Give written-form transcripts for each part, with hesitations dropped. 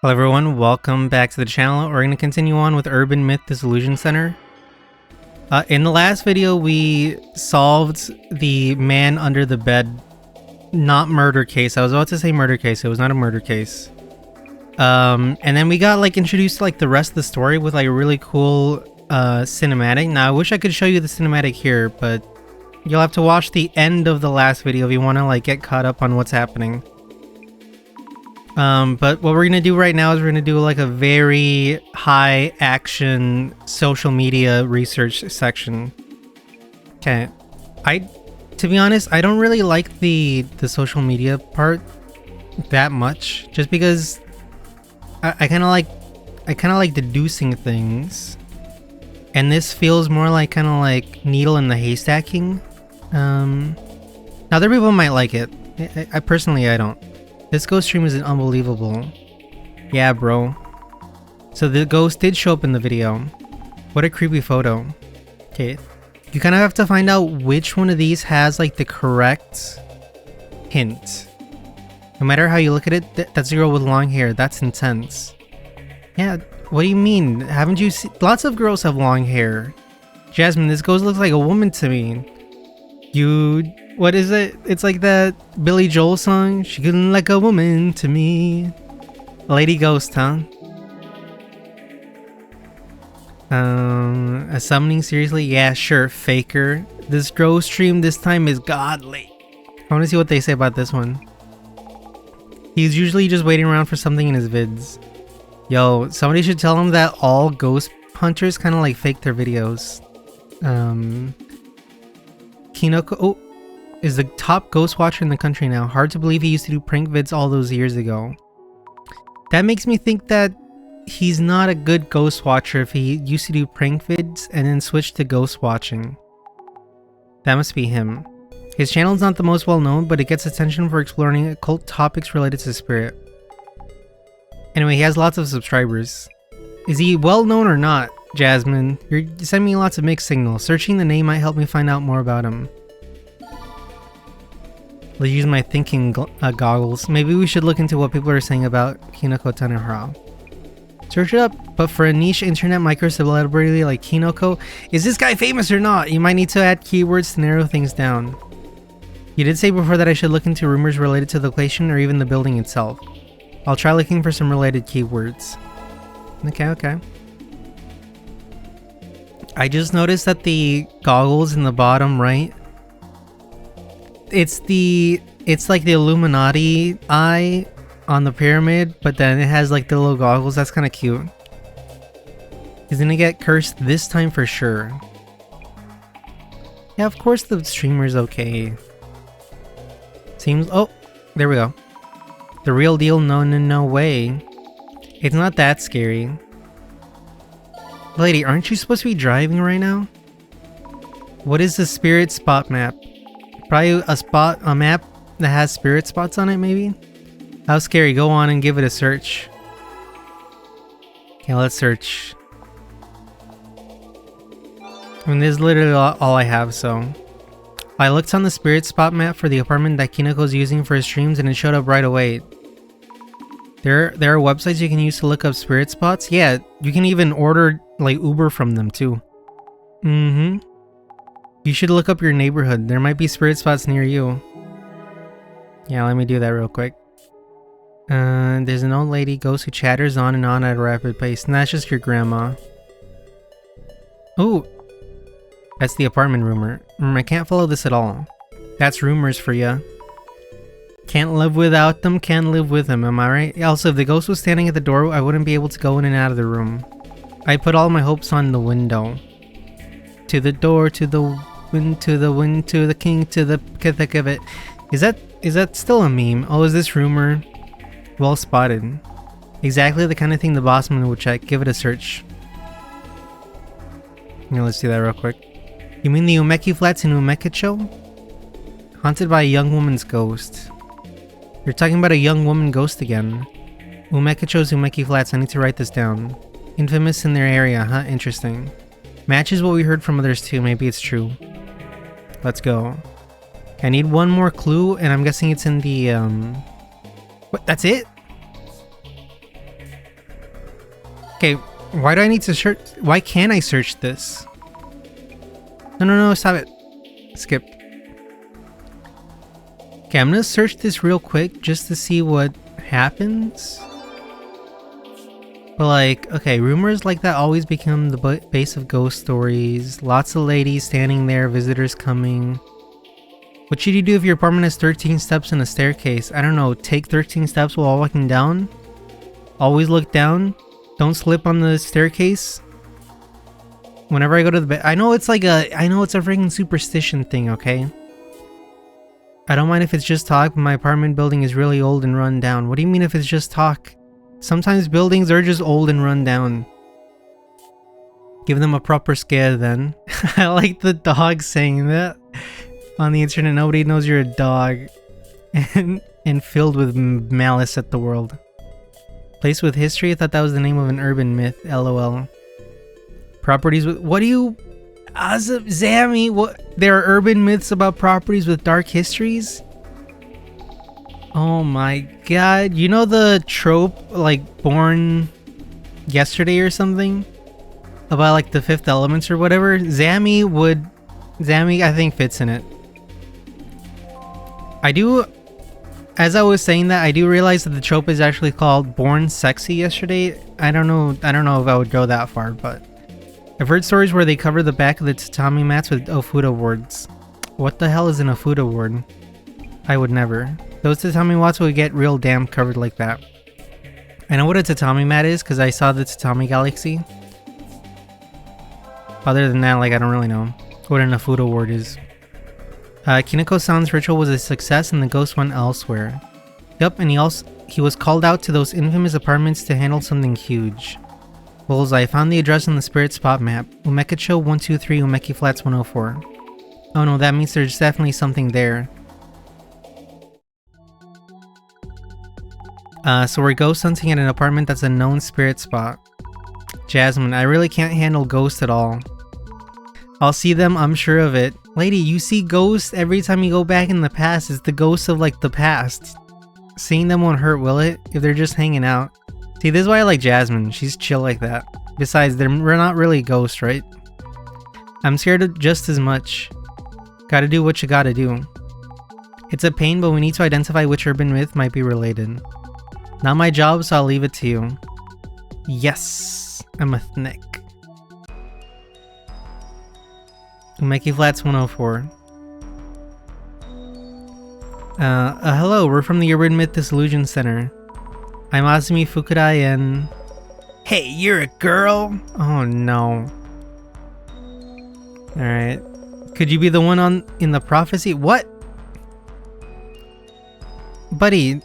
Hello everyone, welcome back to the channel. We're going to continue on with Urban Myth Dissolution Center. In the last video, we solved the man under the bed, not murder case. I was about to say murder case, it was not a murder case. And then we got introduced to the rest of the story with a really cool cinematic. Now I wish I could show you the cinematic here, but you'll have to watch the end of the last video if you want to get caught up on what's happening. But what we're gonna do right now is we're gonna do a very high action social media research section. Okay, to be honest, I don't really like the social media part that much, just because I kind of like deducing things, and this feels more like needle in the haystacking. Other people might like it. I personally, I don't. This ghost stream is unbelievable. Yeah, bro. So the ghost did show up in the video. What a creepy photo. Okay. You kind of have to find out which one of these has the correct hint. No matter how you look at it, that's a girl with long hair. That's intense. Yeah, what do you mean? Haven't you seen? Lots of girls have long hair. Jasmine, this ghost looks like a woman to me. What is it? It's like that Billy Joel song. She could look like a woman to me. Lady Ghost, huh? A summoning, seriously? Yeah, sure, faker. This ghost stream this time is godly. I want to see what they say about this one. He's usually just waiting around for something in his vids. Yo, somebody should tell him that all ghost hunters kind of fake their videos. Kinoko is the top ghost watcher in the country now. Hard to believe he used to do prank vids all those years ago. That makes me think that he's not a good ghost watcher if he used to do prank vids and then switched to ghost watching. That must be him. His channel's not the most well known, but it gets attention for exploring occult topics related to spirit. Anyway, he has lots of subscribers. Is he well known or not? Jasmine, you're sending me lots of mixed signals. Searching the name might help me find out more about him. Let's use my thinking goggles. Maybe we should look into what people are saying about Kinoko Tanahara. Search it up, but for a niche internet micro celebrity like Kinoko, is this guy famous or not? You might need to add keywords to narrow things down. You did say before that I should look into rumors related to the location or even the building itself. I'll try looking for some related keywords. Okay. I just noticed that the goggles in the bottom right, it's like the Illuminati eye on the pyramid, but then it has the little goggles. That's kind of cute. He's gonna get cursed this time for sure. Yeah, of course the streamer's okay. Seems, oh, there we go. The real deal, no way. It's not that scary. Lady, aren't you supposed to be driving right now? What is the spirit spot map? Probably a map that has spirit spots on it, maybe? How scary. Go on and give it a search. Okay, let's search. I mean, this is literally all I have, so. I looked on the spirit spot map for the apartment that Kinoko's using for his streams and it showed up right away. There are websites you can use to look up spirit spots. Yeah, you can even order Uber from them too. You should look up your neighborhood. There might be spirit spots near you. Yeah, let me do that real quick. There's an old lady ghost who chatters on and on at a rapid pace. And that's just your grandma. Oh, that's the apartment rumor. I can't follow this at all. That's rumors for ya. Can't live without them, can't live with them, am I right? Also, if the ghost was standing at the door, I wouldn't be able to go in and out of the room. I put all my hopes on the window. To the door, to the wind, to the wind, to the king, to the thick of it. Is that still a meme? Oh, is this rumor? Well spotted. Exactly the kind of thing the bossman would check. Give it a search. Yeah, let's do that real quick. You mean the Umeki Flats in Umekicho? Haunted by a young woman's ghost. You're talking about a young woman ghost again. Umekicho's Umeki Flats. I need to write this down. Infamous in their area, huh? Interesting. Matches what we heard from others too. Maybe it's true. Let's go. I need one more clue, and I'm guessing it's in the, What? That's it? Okay, why do I need to search? Why can't I search this? No, stop it. Skip. Okay, I'm gonna search this real quick just to see what happens. But like, okay, rumors like that always become the base of ghost stories. Lots of ladies standing there, visitors coming. What should you do if your apartment has 13 steps and a staircase? I don't know, take 13 steps while walking down? Always look down? Don't slip on the staircase? Whenever I go to the bed, I know it's a freaking superstition thing, okay? I don't mind if it's just talk, but my apartment building is really old and run down. What do you mean if it's just talk? Sometimes buildings are just old and run down. Give them a proper scare then. I like the dog saying that. On the internet, nobody knows you're a dog. And filled with malice at the world. Place with history? I thought that was the name of an urban myth. LOL. Properties with... What do you... Zammy, what? There are urban myths about properties with dark histories? Oh my god. You know the trope, like, Born Yesterday or something? About, like, the Fifth Elements or whatever? Zammy, I think, fits in it. As I was saying that, I do realize that the trope is actually called Born Sexy Yesterday. I don't know if I would go that far, but... I've heard stories where they cover the back of the tatami mats with Ofuda wards. What the hell is an Ofuda ward? I would never. Those tatami mats would get real damn covered like that. I know what a tatami mat is because I saw the Tatami Galaxy. Other than that, like, I don't really know what an Ofuda ward is. Kineko-san's ritual was a success and the ghost went elsewhere. Yup, and he was called out to those infamous apartments to handle something huge. Bullseye, found the address on the spirit spot map. Umekacho 123 Umeki Flats 104. Oh no, that means there's definitely something there. So we're ghost hunting at an apartment that's a known spirit spot. Jasmine, I really can't handle ghosts at all. I'll see them, I'm sure of it. Lady, you see ghosts every time you go back in the past. It's the ghosts of like the past. Seeing them won't hurt, will it? If they're just hanging out. See, this is why I like Jasmine. She's chill like that. Besides, we're not really ghosts, right? I'm scared just as much. Gotta do what you gotta do. It's a pain, but we need to identify which urban myth might be related. Not my job, so I'll leave it to you. Yes, I'm a thnick. Umeki Flats 104. Hello, we're from the Urban Myth Dissolution Center. I'm Asumi Fukurai and... Hey, you're a girl? Oh no. Alright. Could you be the one in the prophecy? What? Buddy,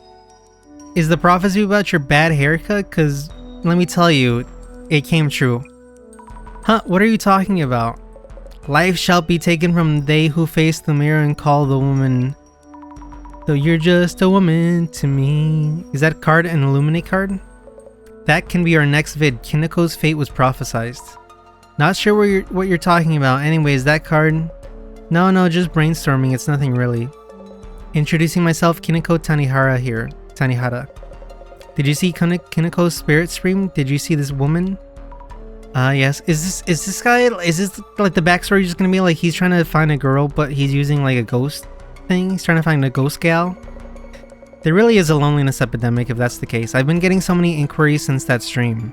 is the prophecy about your bad haircut? Cause, let me tell you, it came true. Huh, what are you talking about? Life shall be taken from they who face the mirror and call the woman... Though you're just a woman to me. Is that card an Illuminate card? That can be our next vid. Kineko's fate was prophesized. Not sure what you're talking about. Anyways, that card... No, just brainstorming. It's nothing really. Introducing myself, Kineko Tanihara here. Tanihara. Did you see Kineko's spirit stream? Did you see this woman? Yes. Is this guy... Is this like the backstory just gonna be like he's trying to find a girl, but he's using like a ghost thing? He's trying to find a ghost gal? There really is a loneliness epidemic if that's the case. I've been getting so many inquiries since that stream.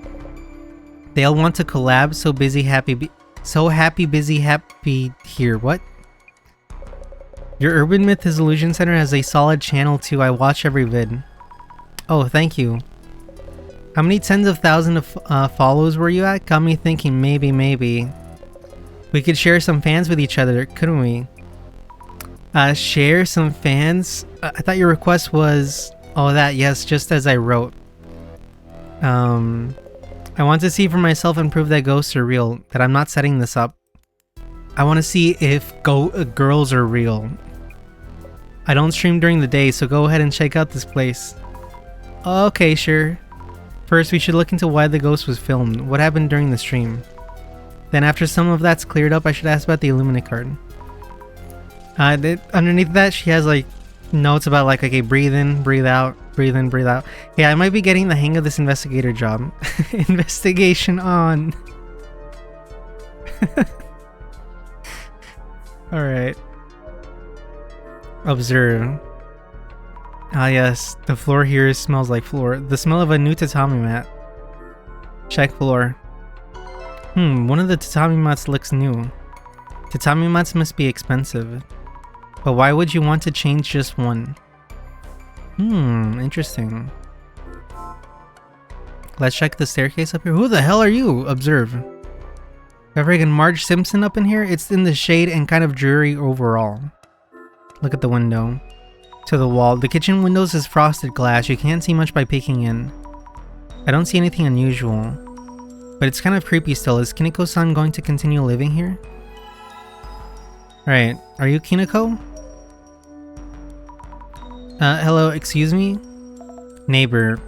They all want to collab, so busy, happy, so happy, busy, happy here. What? Your Urban Myth Dissolution Center has a solid channel too. I watch every vid. Oh, thank you. How many tens of thousands of follows were you at? Got me thinking maybe. We could share some fans with each other, couldn't we? Share some fans? I thought your request was... Oh, that, yes, just as I wrote. I want to see for myself and prove that ghosts are real, that I'm not setting this up. I want to see if girls are real. I don't stream during the day, so go ahead and check out this place. Okay, sure. First, we should look into why the ghost was filmed. What happened during the stream? Then after some of that's cleared up, I should ask about the Illuminate card. Underneath that, she has like notes about like, okay, breathe in, breathe out, breathe in, breathe out. Yeah, I might be getting the hang of this investigator job. Investigation on. Alright. Observe. Ah yes, the floor here smells like floor. The smell of a new tatami mat. Check floor. One of the tatami mats looks new. Tatami mats must be expensive. But why would you want to change just one? Interesting. Let's check the staircase up here. Who the hell are you? Observe. Got friggin' Marge Simpson up in here? It's in the shade and kind of dreary overall. Look at the window. To the wall. The kitchen windows is frosted glass. You can't see much by peeking in. I don't see anything unusual. But it's kind of creepy still. Is Kineko-san going to continue living here? Alright. Are you Kineko? Hello, excuse me? Neighbor.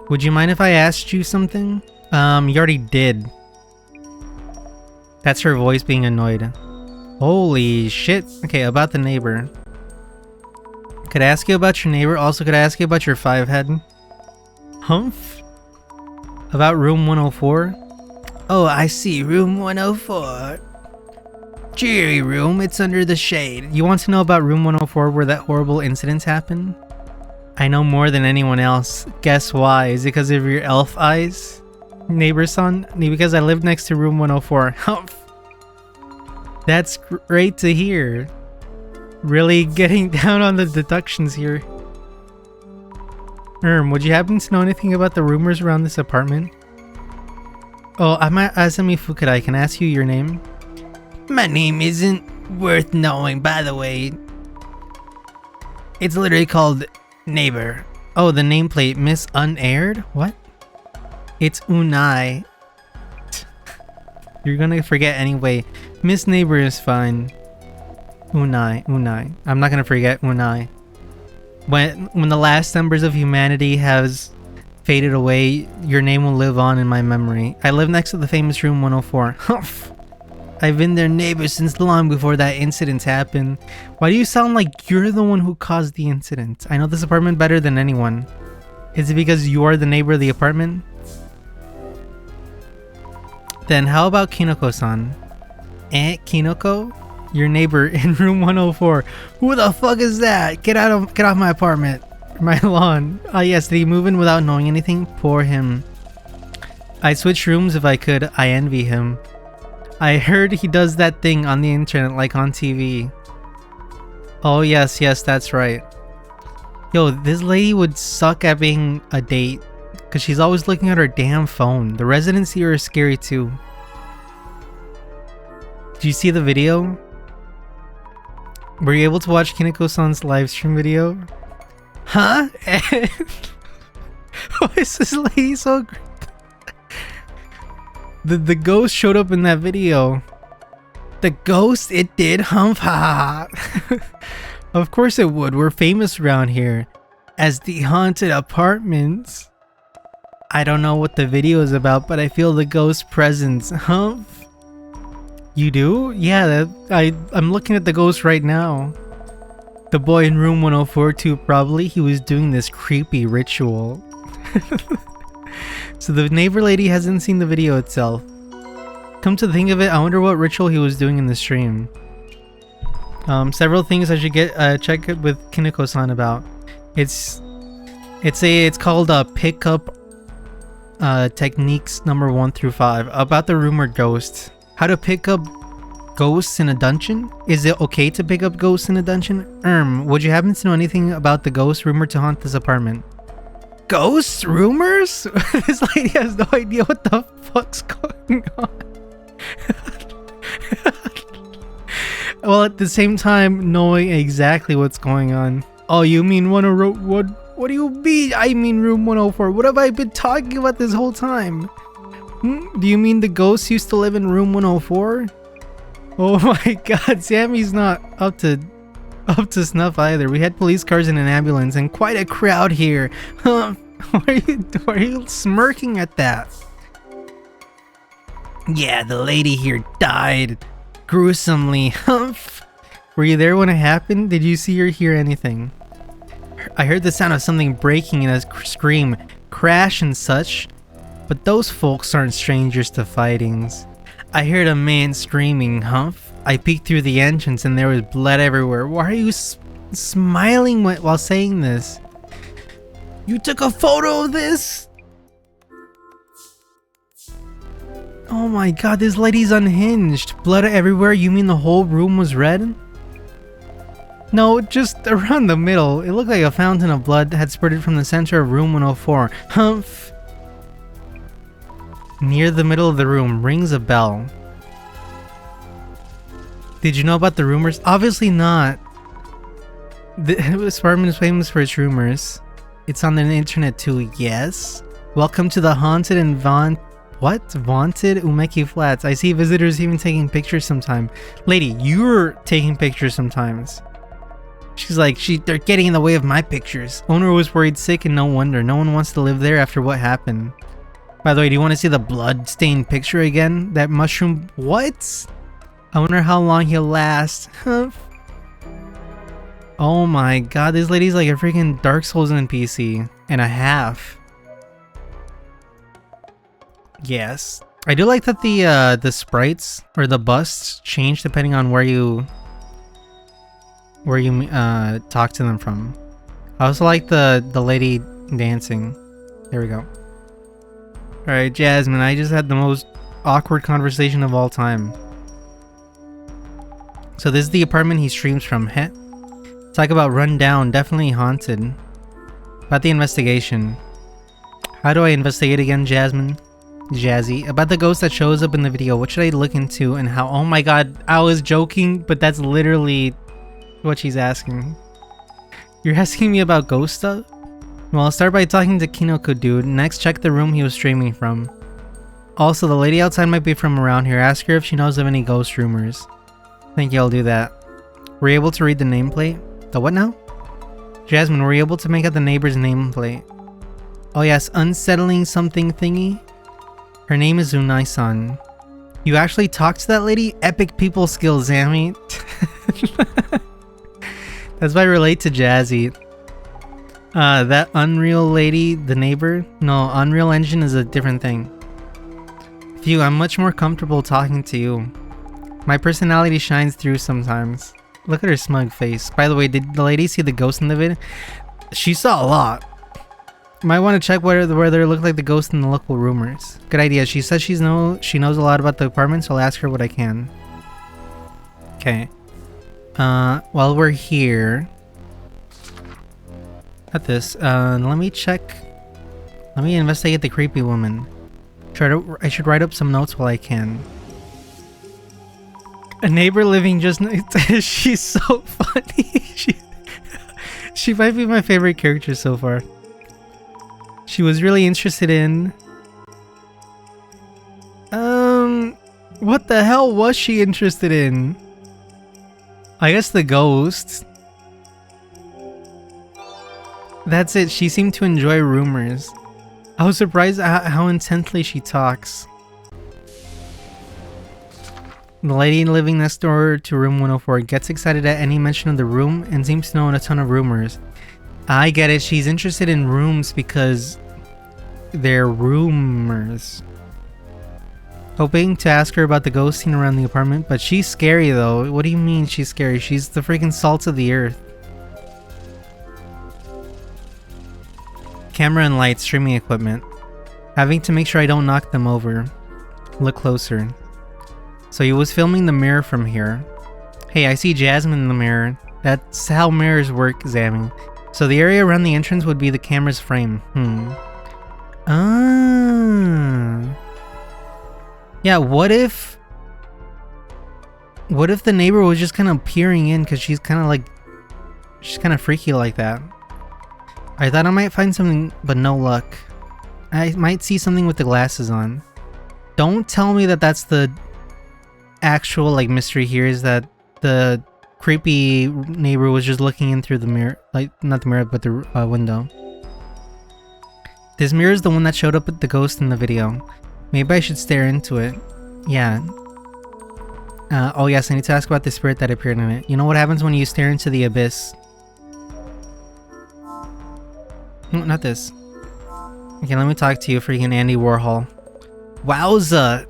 Would you mind if I asked you something? You already did. That's her voice being annoyed. Holy shit. Okay, about the neighbor. Could I ask you about your neighbor? Also, could I ask you about your 5-head? Humph? About room 104? Oh, I see. Room 104. Cheery room. It's under the shade. You want to know about room 104 where that horrible incident happened? I know more than anyone else. Guess why? Is it because of your elf eyes? Neighbor-san? Because I live next to room 104. Humph. That's great to hear. Really getting down on the deductions here. Would you happen to know anything about the rumors around this apartment? Oh, I'm Asami Fukudai. Can I ask you your name? My name isn't worth knowing, by the way. It's literally called Neighbor. Oh, the nameplate, Miss Unaired? What? It's Unai. You're gonna forget anyway. Miss Neighbor is fine. Unai. I'm not gonna forget Unai. When the last embers of humanity has faded away, your name will live on in my memory. I live next to the famous room 104. Humph. I've been their neighbor since long before that incident happened. Why do you sound like you're the one who caused the incident? I know this apartment better than anyone. Is it because you are the neighbor of the apartment? Then how about Kinoko-san? Kinoko? Your neighbor in room 104. Who the fuck is that? Get off my apartment. My lawn. Ah yes, did he move in without knowing anything? Poor him. I'd switch rooms if I could. I envy him. I heard he does that thing on the internet, like on TV. Oh yes, that's right. Yo, this lady would suck at being a date, because she's always looking at her damn phone. The residents here are scary too. Did you see the video? Were you able to watch Kineko-san's live stream video? Huh? Why is this lady so great? The ghost showed up in that video. The ghost? It did? Humph, ha. Of course it would. We're famous around here as the haunted apartments. I don't know what the video is about, but I feel the ghost presence. Humph. You do? Yeah, I'm looking at the ghost right now. The boy in room 104 too, probably. He was doing this creepy ritual. So the neighbor lady hasn't seen the video itself. Come to think of it, I wonder what ritual he was doing in the stream. Several things I should get check it with Kineko-san about. It's called Pickup Techniques number 1 through 5 about the rumored ghost. How to pick up ghosts in a dungeon? Is it okay to pick up ghosts in a dungeon? Would you happen to know anything about the ghost rumored to haunt this apartment? Ghosts? Rumors? This lady has no idea what the fuck's going on. Well, at the same time, knowing exactly what's going on. Oh, you mean what do you mean? I mean room 104. What have I been talking about this whole time? Do you mean the ghosts used to live in room 104? Oh my god, Sammy's not up to snuff either. We had police cars and an ambulance and quite a crowd here. Why are you smirking at that? Yeah, the lady here died gruesomely. Humph. Were you there when it happened? Did you see or hear anything? I heard the sound of something breaking and a scream, crash and such. But those folks aren't strangers to fightings. I heard a man screaming, Humph. I peeked through the entrance and there was blood everywhere. Why are you smiling while saying this? You took a photo of this? Oh my god, this lady's unhinged. Blood everywhere? You mean the whole room was red? No, just around the middle. It looked like a fountain of blood had spurted from the center of room 104. Humph! Near the middle of the room rings a bell. Did you know about the rumors? Obviously not. This apartment is famous for its rumors. It's on the internet too, yes? Welcome to the haunted and vaunted Umeki Flats. I see visitors even taking pictures sometime. Lady, you're taking pictures sometimes. She's like, they're getting in the way of my pictures. Owner was worried sick and no wonder. No one wants to live there after what happened. By the way, do you want to see the blood-stained picture again? That mushroom... What? I wonder how long he'll last. Oh my god, this lady's like a freaking Dark Souls NPC and a half. Yes. I do like that the sprites or the busts change depending on where you talk to them from. I also like the lady dancing. There we go. Alright, Jasmine, I just had the most awkward conversation of all time. So this is the apartment he streams from. Heh. Talk about run down, definitely haunted. About the investigation. How do I investigate again, Jasmine? Jazzy. About the ghost that shows up in the video, what should I look into and how? Oh my god, I was joking, but that's literally what she's asking. You're asking me about ghost stuff? Well, I'll start by talking to Kinoko dude. Next, check the room he was streaming from. Also, the lady outside might be from around here. Ask her if she knows of any ghost rumors. Thank you, I'll do that. Were you able to read the nameplate? The what now? Jasmine, were you able to make out the neighbor's nameplate? Oh yes, unsettling something thingy? Her name is Unai-san. You actually talked to that lady? Epic people skills, Zammy. That's why I relate to Jazzy. That Unreal lady, the neighbor? No, Unreal Engine is a different thing. Phew, I'm much more comfortable talking to you. My personality shines through sometimes. Look at her smug face. By the way, did the lady see the ghost in the vid? She saw a lot. Might want to check whether it looked like the ghost in the local rumors. Good idea. She says she knows a lot about the apartment, so I'll ask her what I can. Okay. While we're here... At this, let me check. Let me investigate the creepy woman. I should write up some notes while I can. A neighbor living just next. She's so funny. She might be my favorite character so far. She was really interested in. What the hell was she interested in? I guess the ghost. That's it, she seemed to enjoy rumors. I was surprised at how intensely she talks. The lady living next door to room 104 gets excited at any mention of the room and seems to know a ton of rumors. I get it, she's interested in rooms because they're rumors. Hoping to ask her about the ghost scene around the apartment, but she's scary though. What do you mean she's scary? She's the freaking salt of the earth. Camera and lights, streaming equipment. Having to make sure I don't knock them over. Look closer. So he was filming the mirror from here. Hey, I see Jasmine in the mirror. That's how mirrors work, Zammy. So the area around the entrance would be the camera's frame. Yeah, what if the neighbor was just kind of peering in because she's kind of freaky like that. I thought I might find something, but no luck. I might see something with the glasses on. Don't tell me that that's the actual like mystery here, is that the creepy neighbor was just looking in through the mirror, like not the mirror but the window. This mirror is the one that showed up with the ghost in the video. Maybe I should stare into it. Yeah. Oh yes, I need to ask about the spirit that appeared in it. You know what happens when you stare into the abyss? No, not this. Okay, let me talk to you, freaking Andy Warhol. Wowza!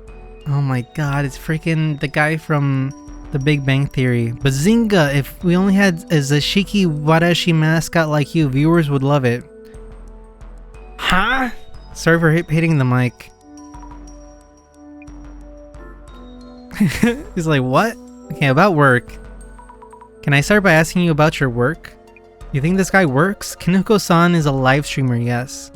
Oh my god, it's freaking the guy from The Big Bang Theory. Bazinga! If we only had a Zashiki Wadashi mascot like you, viewers would love it. Huh? Sorry for hitting the mic. He's like, what? Okay, about work. Can I start by asking you about your work? You think this guy works? Kinoko-san is a live streamer, yes.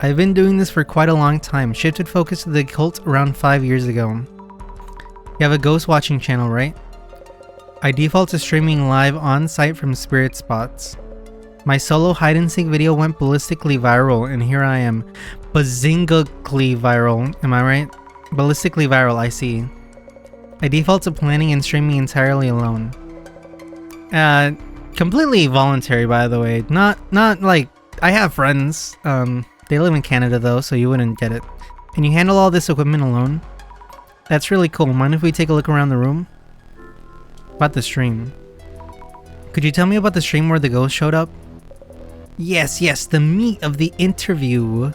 I've been doing this for quite a long time. Shifted focus to the occult around 5 years ago. You have a ghost watching channel, right? I default to streaming live on site from spirit spots. My solo hide and seek video went ballistically viral, and here I am. Bazingally viral, am I right? Ballistically viral, I see. I default to planning and streaming entirely alone. Completely voluntary, by the way. Not like, I have friends. They live in Canada though, so you wouldn't get it. And you handle all this equipment alone? That's really cool. Mind if we take a look around the room? About the stream. Could you tell me about the stream where the ghost showed up? Yes, the meat of the interview.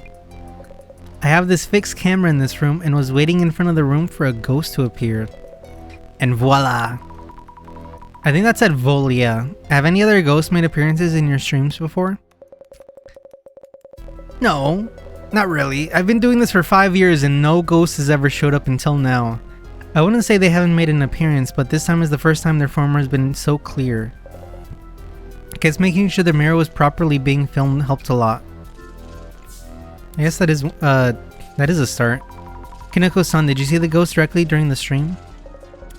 I have this fixed camera in this room and was waiting in front of the room for a ghost to appear. And voila! I think that said Volia. Have any other ghosts made appearances in your streams before? No, not really. I've been doing this for 5 years and no ghost has ever showed up until now. I wouldn't say they haven't made an appearance, but this time is the first time their form has been so clear. I guess making sure the mirror was properly being filmed helped a lot. I guess that is a start. Kinoko-san, did you see the ghost directly during the stream?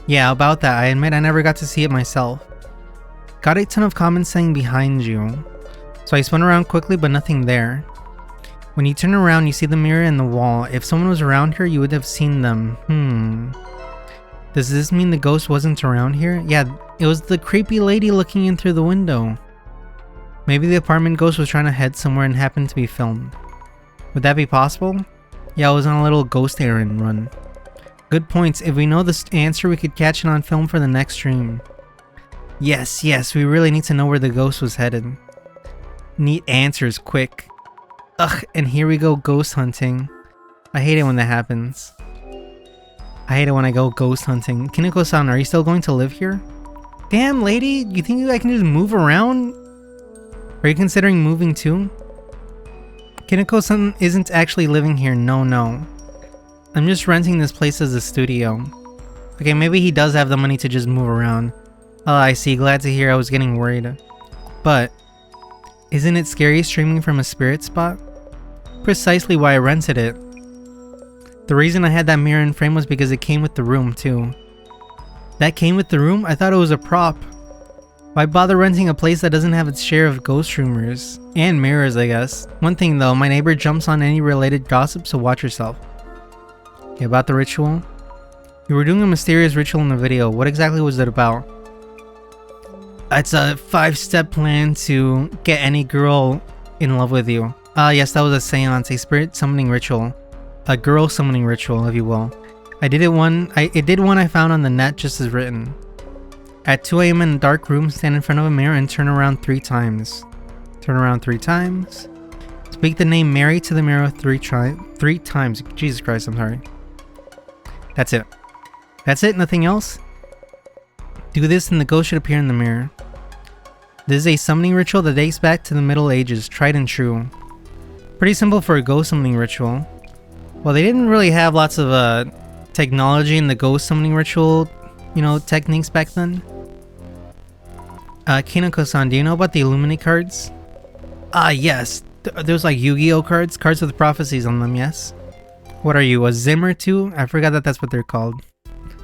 Yeah, about that. I admit I never got to see it myself. Got a ton of comments saying behind you. So I spun around quickly, but nothing there. When you turn around, you see the mirror and the wall. If someone was around here, you would have seen them. Does this mean the ghost wasn't around here? Yeah, it was the creepy lady looking in through the window. Maybe the apartment ghost was trying to head somewhere and happened to be filmed. Would that be possible? Yeah, I was on a little ghost errand run. Good points. If we know the answer, we could catch it on film for the next stream. Yes, we really need to know where the ghost was headed. Need answers, quick. Ugh, and here we go ghost hunting. I hate it when that happens. I hate it when I go ghost hunting. Kinoko-san, are you still going to live here? Damn, lady, you think I can just move around? Are you considering moving too? Kinoko-san isn't actually living here, no. I'm just renting this place as a studio. Okay, maybe he does have the money to just move around. Oh, I see, glad to hear. I was getting worried. But, isn't it scary streaming from a spirit spot? Precisely why I rented it. The reason I had that mirror in frame was because it came with the room too. That came with the room? I thought it was a prop. Why bother renting a place that doesn't have its share of ghost rumors? And mirrors, I guess. One thing though, my neighbor jumps on any related gossip, so watch yourself. Okay, about the ritual. You were doing a mysterious ritual in the video. What exactly was it about? It's a 5-step plan to get any girl in love with you. Yes, that was a seance, a spirit summoning ritual. A girl summoning ritual, if you will. It did one I found on the net just as written. At 2 AM in a dark room, stand in front of a mirror and turn around 3 times. Turn around 3 times. Speak the name Mary to the mirror 3 times. Jesus Christ, I'm sorry. That's it. That's it? Nothing else? Do this and the ghost should appear in the mirror. This is a summoning ritual that dates back to the Middle Ages, tried and true. Pretty simple for a ghost summoning ritual. Well, they didn't really have lots of technology in the ghost summoning ritual, techniques back then. Kinoko-san, do you know about the Illuminate cards? Yes. There's like Yu-Gi-Oh cards with prophecies on them, yes? What are you, a Zimmer too? I forgot that that's what they're called.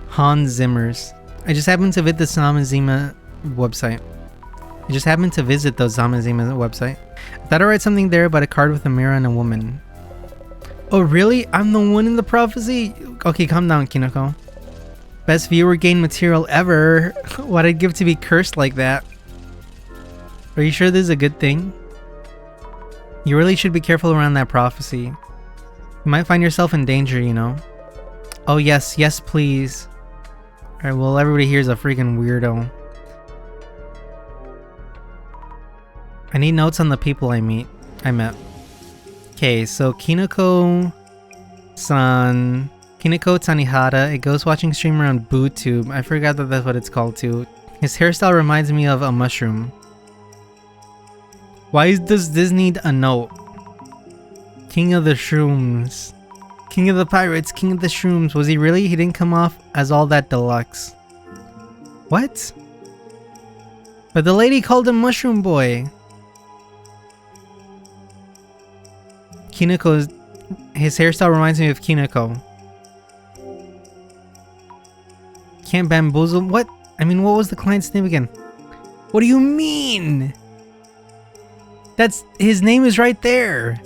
Hans Zimmers. I just happened to visit the Zamazima website. I thought I'd write something there about a card with a mirror and a woman. Oh really? I'm the one in the prophecy? Okay, calm down, Kinoko. Best viewer gain material ever. What I'd give to be cursed like that. Are you sure this is a good thing? You really should be careful around that prophecy. You might find yourself in danger, Oh yes, please. Alright, well, everybody here is a freaking weirdo. I need notes on the people I met. Okay, so Kinoko-san... Kinoko Tanihara, a ghost watching streamer on BooTube. I forgot that that's what it's called too. His hairstyle reminds me of a mushroom. Why does this need a note? King of the Shrooms. King of the Pirates, King of the Shrooms. Was he really? He didn't come off as all that deluxe. What? But the lady called him Mushroom Boy. His hairstyle reminds me of Kinoko. Can't bamboozle? What? I mean, what was the client's name again? What do you mean? His name is right there.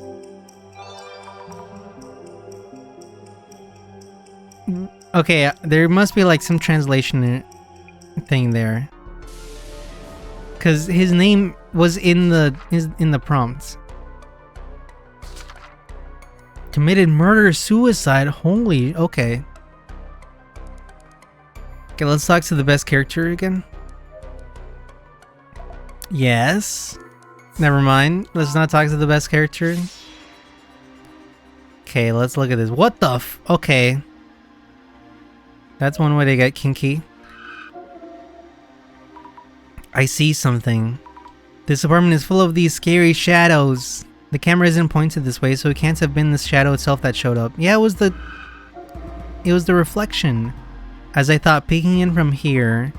Okay, there must be like some translation thing there. Cause his name was in the prompts. Committed murder, suicide. Holy, okay. Okay, let's talk to the best character again. Yes. Never mind. Let's not talk to the best character. Okay, let's look at this. What the f... Okay. That's one way to get kinky. I see something. This apartment is full of these scary shadows. The camera isn't pointed this way, so it can't have been the shadow itself that showed up. Yeah, it was the reflection. As I thought, peeking in from here,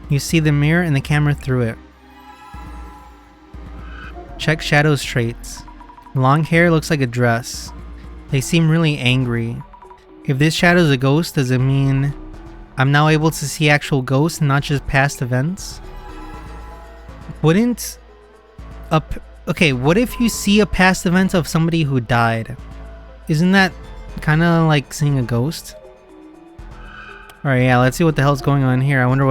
you see the mirror and the camera through it. Check shadows traits. Long hair looks like a dress. They seem really angry. If this shadow is a ghost, does it mean I'm now able to see actual ghosts and not just past events? Wouldn't okay, what if you see a past event of somebody who died? Isn't that kind of like seeing a ghost? Alright, yeah, let's see what the hell's going on here. I wonder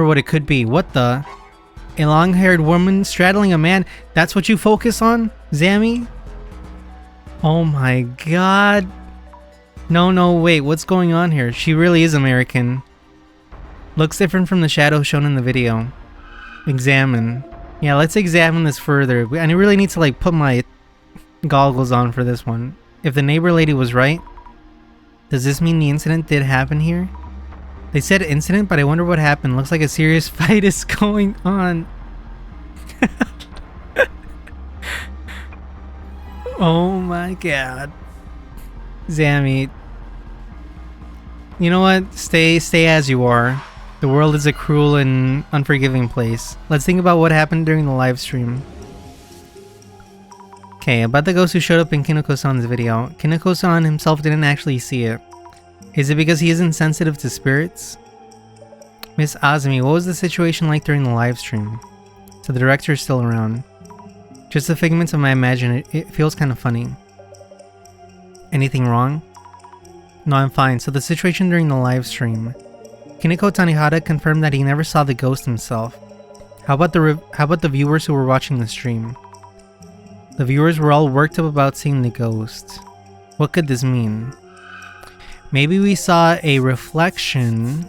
what it could be. What the? A long-haired woman straddling a man. That's what you focus on, Zammy? Oh my god. No, wait, what's going on here? She really is American. Looks different from the shadow shown in the video. Examine. Yeah, let's examine this further. I really need to like put my goggles on for this one. If the neighbor lady was right, does this mean the incident did happen here? They said incident, but I wonder what happened. Looks like a serious fight is going on. Oh my god. Zammy. You know what? Stay as you are. The world is a cruel and unforgiving place. Let's think about what happened during the live stream. Okay, about the ghost who showed up in Kinoko-san's video. Kinoko-san himself didn't actually see it. Is it because he isn't sensitive to spirits? Miss Azumi, what was the situation like during the live stream? So the director is still around. Just a figment of my imagination. It feels kind of funny. Anything wrong? No, I'm fine. So the situation during the live stream. Kinoko Tanihara confirmed that he never saw the ghost himself. How about the viewers who were watching the stream? The viewers were all worked up about seeing the ghost. What could this mean? Maybe we saw a reflection.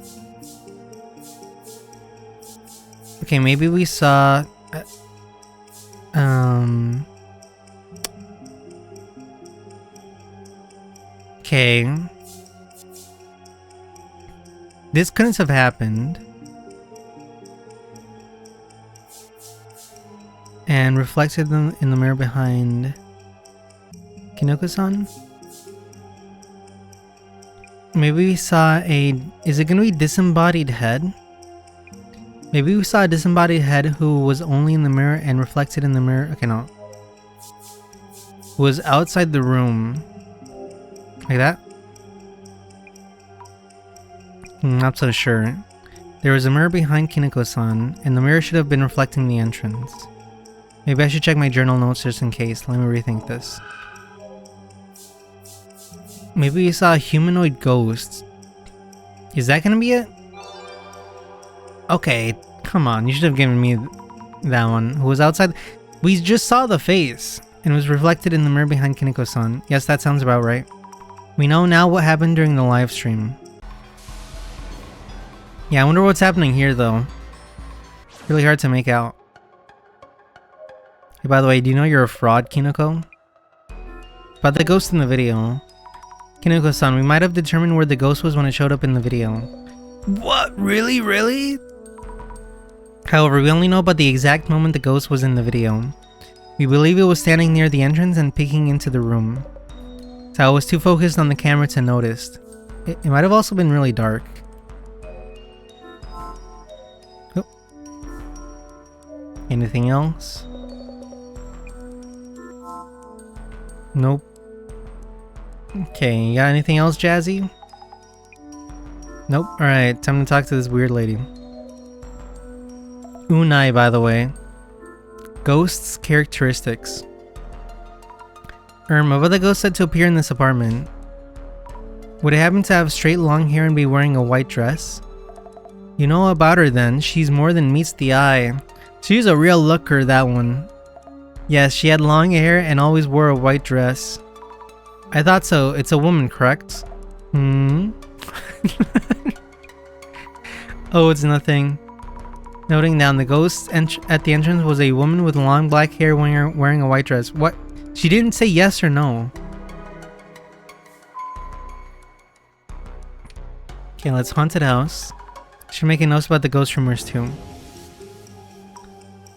Okay, maybe we saw... Okay. This couldn't have happened. And reflected them in the mirror behind Kinoko-san? Maybe we saw a... Is it gonna be disembodied head? Maybe we saw a disembodied head who was only in the mirror and reflected in the mirror. Okay, no. Who was outside the room. Like that? I'm not so sure. There was a mirror behind Kinoko-san, and the mirror should have been reflecting the entrance. Maybe I should check my journal notes just in case. Let me rethink this. Maybe we saw a humanoid ghost. Is that gonna be it? Okay, come on. You should have given me that one. Who was outside? We just saw the face, and was reflected in the mirror behind Kinoko-san. Yes, that sounds about right. We know now what happened during the live stream. Yeah, I wonder what's happening here though. Really hard to make out. Hey, by the way, do you know you're a fraud, Kinoko? About the ghost in the video. Kinoko-san, we might have determined where the ghost was when it showed up in the video. What? Really? Really? However, we only know about the exact moment the ghost was in the video. We believe it was standing near the entrance and peeking into the room. So I was too focused on the camera to notice. It might have also been really dark. Oh. Anything else? Nope. Okay, you got anything else, Jazzy? Nope. Alright, time to talk to this weird lady. Unai, by the way. Ghosts' characteristics. About the ghost said to appear in this apartment. Would it happen to have straight long hair and be wearing a white dress? You know about her then, she's more than meets the eye. She's a real looker, that one. Yes, she had long hair and always wore a white dress. I thought so. It's a woman, correct? Hmm? Oh, it's nothing. Noting down, the ghost at the entrance was a woman with long black hair wearing a white dress. What? She didn't say yes or no. Okay, let's haunted house. Should make a note about the ghost rumors too.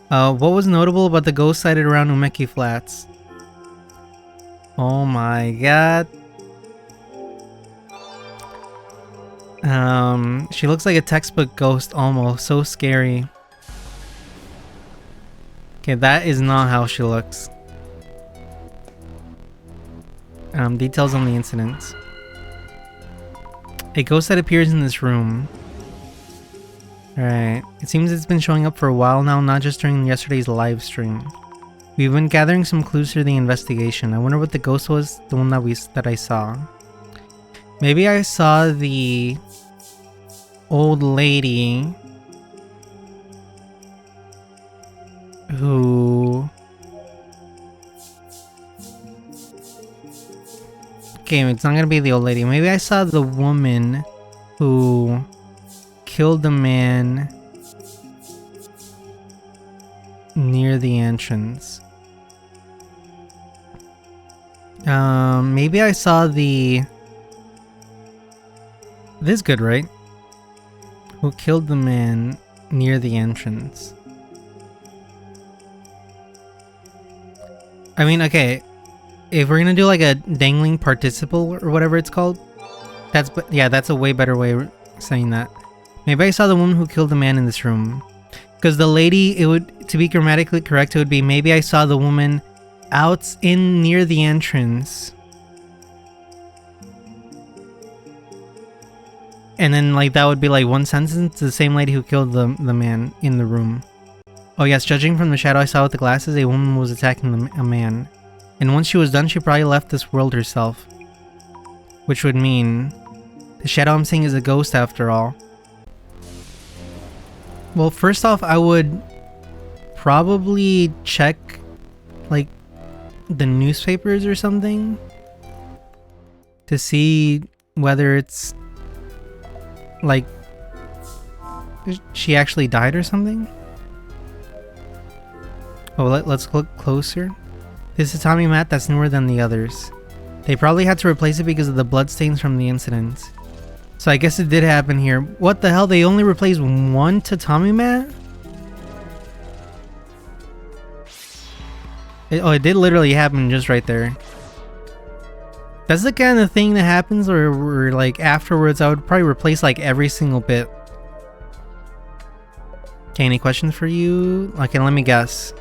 What was notable about the ghost sighted around Umeki Flats? Oh my god. She looks like a textbook ghost almost. So scary. Okay, that is not how she looks. Details on the incident. A ghost that appears in this room. Alright. It seems it's been showing up for a while now, not just during yesterday's live stream. We've been gathering some clues through the investigation. I wonder what the ghost was, the one that I saw. Maybe I saw the old lady who... Okay, it's not gonna be the old lady. Maybe I saw the woman who killed the man near the entrance. Maybe I saw the... This is good, right? Who killed the man near the entrance. I mean, okay, if we're gonna do like a dangling participle or whatever it's called, that's a way better way of saying that. Maybe I saw the woman who killed the man in this room. Because the lady, it would, to be grammatically correct, it would be maybe I saw the woman out in near the entrance. And then like that would be like one sentence, the same lady who killed the man in the room. Oh yes, judging from the shadow I saw with the glasses, a woman was attacking a man. And once she was done, she probably left this world herself. Which would mean the shadow I'm seeing is a ghost after all. Well, first off, I would probably check like the newspapers or something to see whether it's like she actually died or something. Oh, let's look closer. This is Tommy mat that's newer than the others. They probably had to replace it because of the bloodstains from the incident. So I guess it did happen here. What the hell? They only replaced one tatami mat? It did literally happen just right there. That's the kind of thing that happens where like afterwards I would probably replace like every single bit. Okay, any questions for you? Okay, let me guess.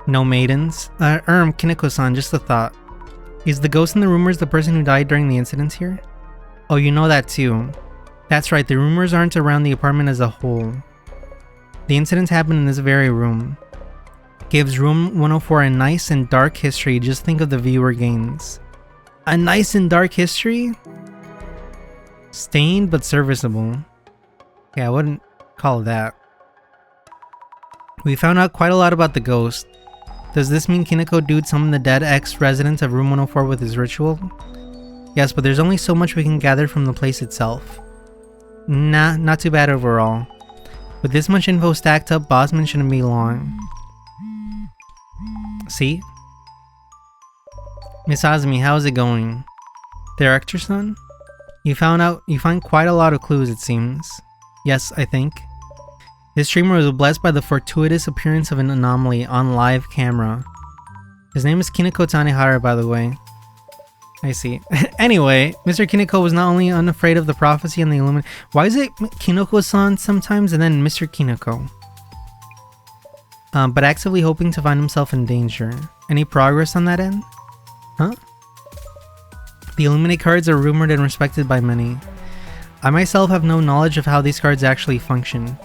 No maidens? Kineko-san, just a thought. Is the ghost in the rumors the person who died during the incidents here? Oh, you know that too. That's right, the rumors aren't around the apartment as a whole. The incidents happened in this very room. Gives room 104 a nice and dark history, just think of the viewer gains. A nice and dark history? Stained but serviceable. Yeah, I wouldn't call it that. We found out quite a lot about the ghost. Does this mean Kineko dude summoned the dead ex-resident of room 104 with his ritual? Yes, but there's only so much we can gather from the place itself. Nah, not too bad overall. With this much info stacked up, Bosman shouldn't be long. See? Miss Azumi, how's it going? Director son? You find quite a lot of clues, it seems. Yes, I think. This streamer was blessed by the fortuitous appearance of an anomaly on live camera. His name is Kineko Tanehara, by the way. I see. Anyway, Mr. Kineko was not only unafraid of the prophecy and the Illuminati. Why is it Kineko-san sometimes and then Mr. Kineko? But actively hoping to find himself in danger. Any progress on that end? Huh? The Illuminate cards are rumored and respected by many. I myself have no knowledge of how these cards actually function.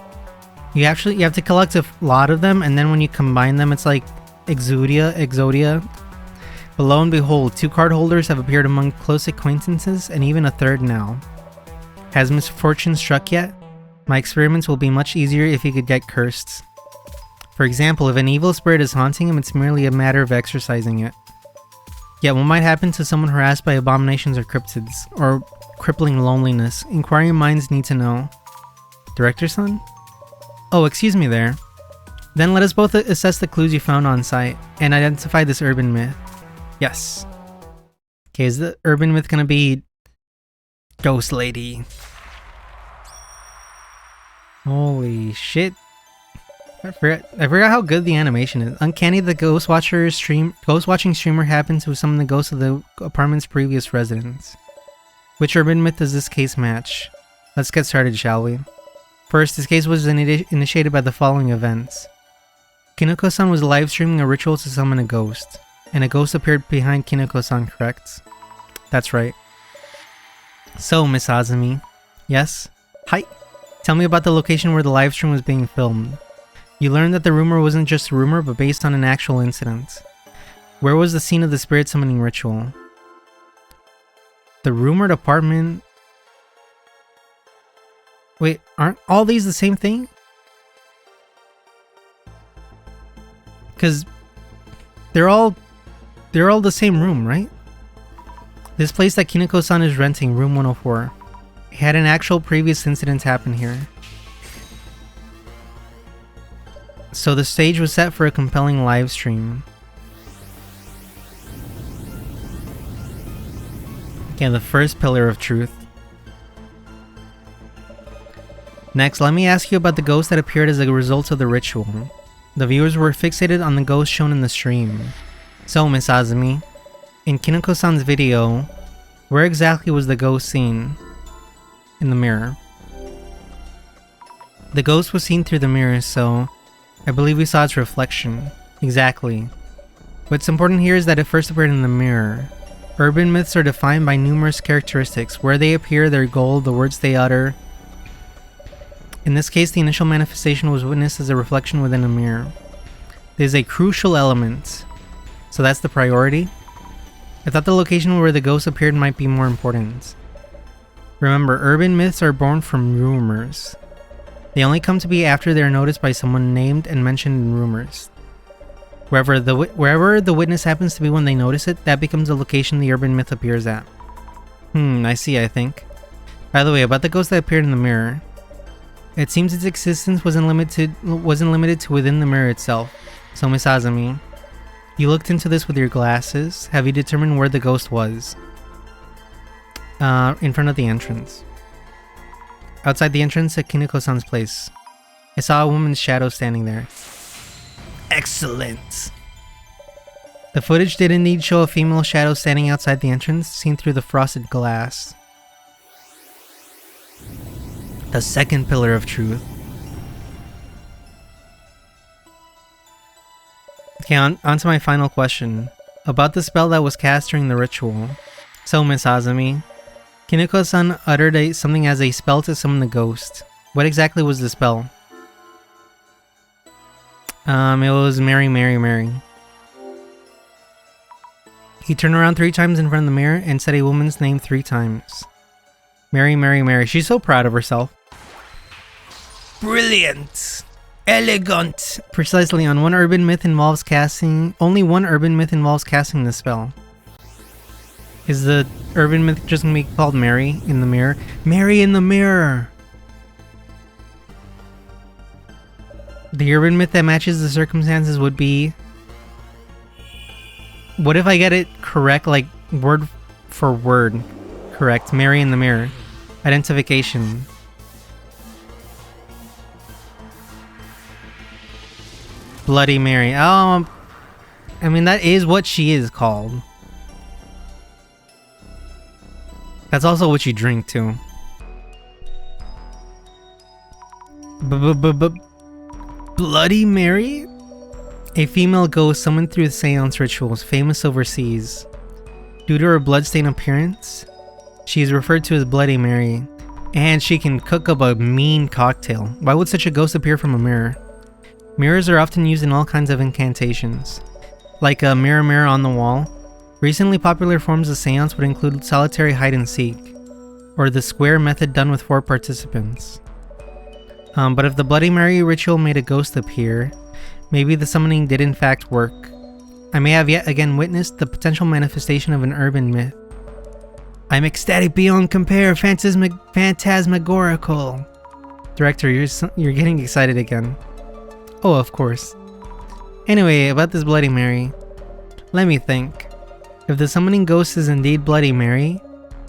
You have to collect a lot of them, and then when you combine them, it's like Exodia. But lo and behold, 2 card holders have appeared among close acquaintances, and even a 3rd now. Has misfortune struck yet? My experiments will be much easier if he could get cursed. For example, if an evil spirit is haunting him, it's merely a matter of exorcising it. Yet what might happen to someone harassed by abominations or cryptids, or crippling loneliness? Inquiring minds need to know. Director son? Oh, excuse me there. Then let us both assess the clues you found on site, and identify this urban myth. Yes. Okay, is the urban myth gonna be Ghost Lady? Holy shit. I forgot how good the animation is. Uncanny, the ghost watching streamer happens to some of the ghosts of the apartment's previous residents. Which urban myth does this case match? Let's get started, shall we? First, this case was initiated by the following events. Kineko-san was live streaming a ritual to summon a ghost, and a ghost appeared behind Kineko-san, correct? That's right. So, Miss Azumi. Yes? Hi. Tell me about the location where the live stream was being filmed. You learned that the rumor wasn't just a rumor, but based on an actual incident. Where was the scene of the spirit summoning ritual? The rumored apartment... Wait, aren't all these the same thing? Because they're all the same room, right? This place that Kineko-san is renting, room 104. It had an actual previous incident happen here. So the stage was set for a compelling live stream. Okay, the first pillar of truth. Next, let me ask you about the ghost that appeared as a result of the ritual. The viewers were fixated on the ghost shown in the stream. So, Miss Azumi, in Kineko-san's video, where exactly was the ghost seen? In the mirror. The ghost was seen through the mirror, so I believe we saw its reflection. Exactly. What's important here is that it first appeared in the mirror. Urban myths are defined by numerous characteristics: where they appear, their goal, the words they utter. In this case, the initial manifestation was witnessed as a reflection within a mirror. There's a crucial element. So that's the priority? I thought the location where the ghost appeared might be more important. Remember, urban myths are born from rumors. They only come to be after they are noticed by someone named and mentioned in rumors. Wherever the witness happens to be when they notice it, that becomes the location the urban myth appears at. I see, I think. By the way, about the ghost that appeared in the mirror. It seems its existence wasn't limited to within the mirror itself. So, Miss Azumi, you looked into this with your glasses. Have you determined where the ghost was? In front of the entrance. Outside the entrance at Kineko-san's place. I saw a woman's shadow standing there. Excellent! The footage did indeed show a female shadow standing outside the entrance, seen through the frosted glass. The second pillar of truth. Okay, on to my final question. About the spell that was cast during the ritual. So, Miss Azumi, Kineko-san uttered something as a spell to summon the ghost. What exactly was the spell? It was Mary, Mary, Mary. He turned around 3 times in front of the mirror and said a woman's name 3 times. Mary, Mary, Mary. She's so proud of herself. Brilliant! Elegant! Precisely, only one urban myth involves casting the spell. Is the urban myth just gonna be called Mary in the mirror? Mary in the mirror! The urban myth that matches the circumstances would be... What if I get it correct, like word for word correct? Mary in the mirror. Identification. Bloody Mary. I mean, that is what she is called. That's also what you drink too. Bloody Mary? A female ghost summoned through seance rituals, famous overseas. Due to her bloodstained appearance, she is referred to as Bloody Mary, and she can cook up a mean cocktail. Why would such a ghost appear from a mirror? Mirrors are often used in all kinds of incantations, like a mirror mirror on the wall. Recently popular forms of seance would include solitary hide and seek, or the square method done with 4 participants. But if the Bloody Mary ritual made a ghost appear, maybe the summoning did in fact work. I may have yet again witnessed the potential manifestation of an urban myth. I'm ecstatic beyond compare, phantasmagorical. Director, you're getting excited again. Oh, of course. Anyway, about this Bloody Mary. Let me think. If the summoning ghost is indeed Bloody Mary,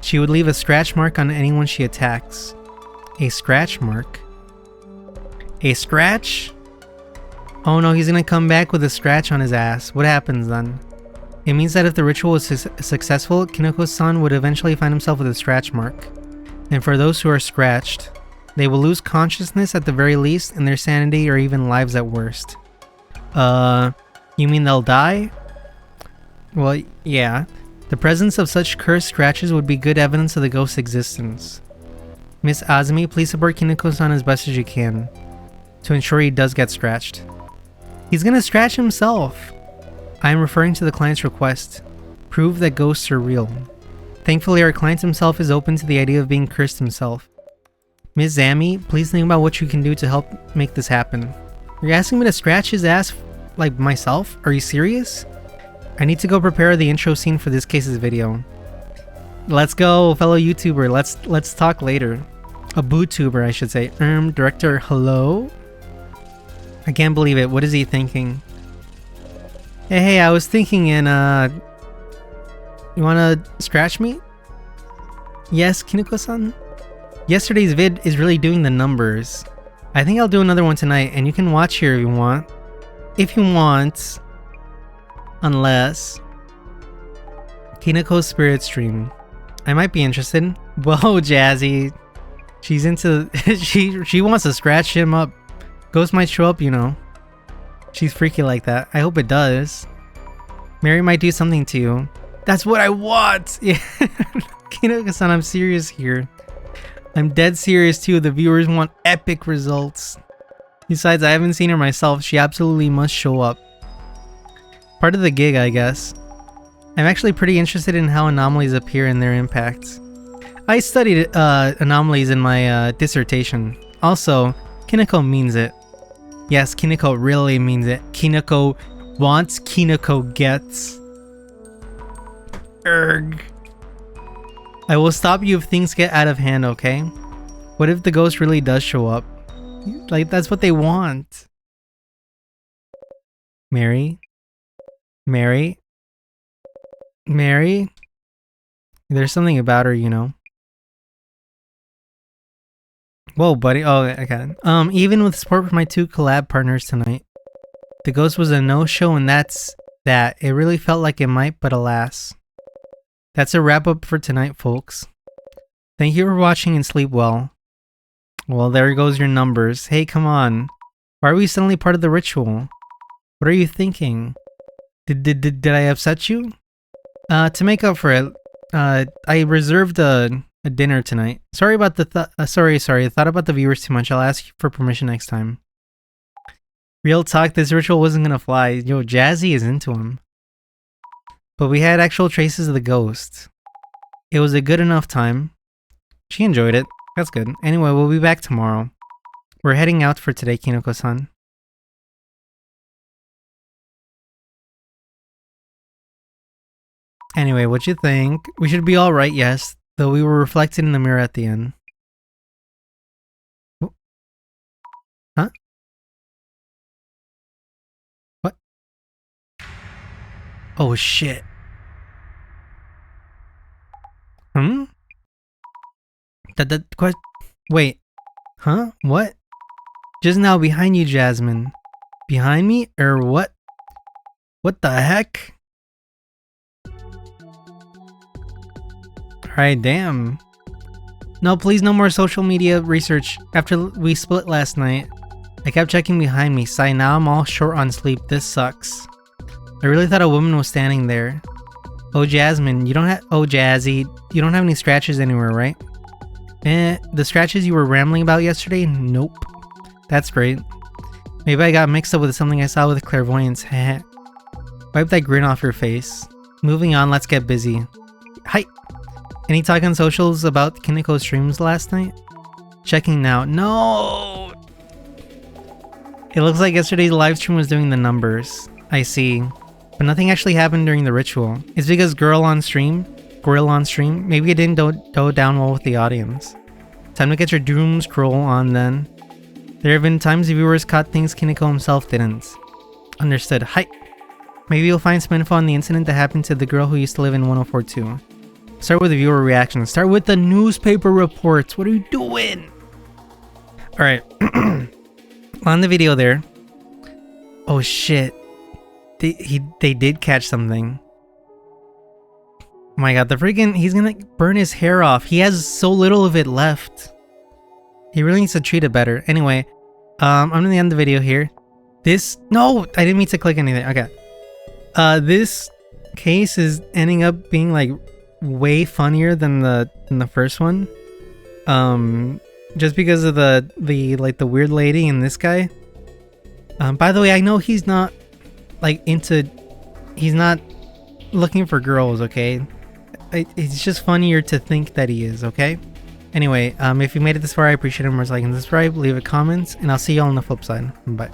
she would leave a scratch mark on anyone she attacks. A scratch mark? A scratch? Oh no, he's gonna come back with a scratch on his ass. What happens then? It means that if the ritual is successful, Kinoko-san would eventually find himself with a scratch mark. And for those who are scratched, they will lose consciousness at the very least, and their sanity or even lives at worst. You mean they'll die? Well, yeah. The presence of such cursed scratches would be good evidence of the ghost's existence. Miss Azumi, please support Kinoko-san as best as you can, to ensure he does get scratched. He's gonna scratch himself! I am referring to the client's request. Prove that ghosts are real. Thankfully, our client himself is open to the idea of being cursed himself. Ms. Zami, please think about what you can do to help make this happen. You're asking me to scratch his ass, like myself? Are you serious? I need to go prepare the intro scene for this case's video. Let's go, fellow YouTuber. Let's talk later. A bootuber, I should say. Director, hello? I can't believe it. What is he thinking? Hey, I was thinking you wanna scratch me? Yes, Kinoko-san? Yesterday's vid is really doing the numbers. I think I'll do another one tonight, and you can watch here if you want. If you want. Unless... Kinoko's spirit stream. I might be interested. Whoa, Jazzy. She's into... she wants to scratch him up. Ghost might show up, you know. She's freaky like that. I hope it does. Mary might do something to you. That's what I want! Yeah. Kinoko-san, I'm serious here. I'm dead serious too. The viewers want epic results. Besides, I haven't seen her myself. She absolutely must show up. Part of the gig, I guess. I'm actually pretty interested in how anomalies appear and their impacts. I studied anomalies in my dissertation. Also, Kinoko means it. Yes, Kinoko really means it. Kinoko wants, Kinoko gets. Erg. I will stop you if things get out of hand, okay? What if the ghost really does show up? Like, that's what they want. Mary? Mary? Mary? There's something about her, you know. Whoa, buddy. Oh, okay. Even with support from my 2 collab partners tonight, the ghost was a no-show, and that's that. It really felt like it might, but alas. That's a wrap-up for tonight, folks. Thank you for watching and sleep well. Well, there goes your numbers. Hey, come on. Why are we suddenly part of the ritual? What are you thinking? Did I upset you? To make up for it, I reserved a dinner tonight. Sorry about the sorry. I thought about the viewers too much. I'll ask you for permission next time. Real talk, this ritual wasn't gonna fly. Yo, Jazzy is into him. But we had actual traces of the ghost. It was a good enough time. She enjoyed it. That's good. Anyway, we'll be back tomorrow. We're heading out for today, Kinoko-san. Anyway, what'd you think? We should be alright, yes. Though we were reflected in the mirror at the end. Huh? Oh shit. Hmm? Wait. Huh? What? Just now behind you, Jasmine. Behind me? Or what? What the heck? Alright, damn. No, please, no more social media research. After we split last night, I kept checking behind me. Sigh, now I'm all short on sleep. This sucks. I really thought a woman was standing there. Oh, Jasmine, you don't have- Oh, Jazzy, you don't have any scratches anywhere, right? The scratches you were rambling about yesterday? Nope. That's great. Maybe I got mixed up with something I saw with clairvoyance. Heh. Wipe that grin off your face. Moving on, let's get busy. Hi! Any talk on socials about Kiniko's streams last night? Checking now. No! It looks like yesterday's live stream was doing the numbers. I see. But nothing actually happened during the ritual. It's because Gorilla on stream, maybe it didn't go down well with the audience. Time to get your doom scroll on then. There have been times the viewers caught things Kiniko himself didn't. Understood. Hi. Maybe you'll find some info on the incident that happened to the girl who used to live in 1042. Start with the viewer reactions. Start with the newspaper reports. What are you doing? Alright. On the video there. Oh shit. They did catch something. Oh my god, the freaking... He's gonna burn his hair off. He has so little of it left. He really needs to treat it better. Anyway, I'm gonna end the video here. This... No! I didn't mean to click anything. Okay. This case is ending up being like way funnier than the first one. Just because of the weird lady and this guy. By the way, I know he's not he's not looking for girls, okay? It's just funnier to think that he is, okay? Anyway, if you made it this far, I appreciate it more. So like and subscribe, leave a comment, and I'll see you all on the flip side. Bye.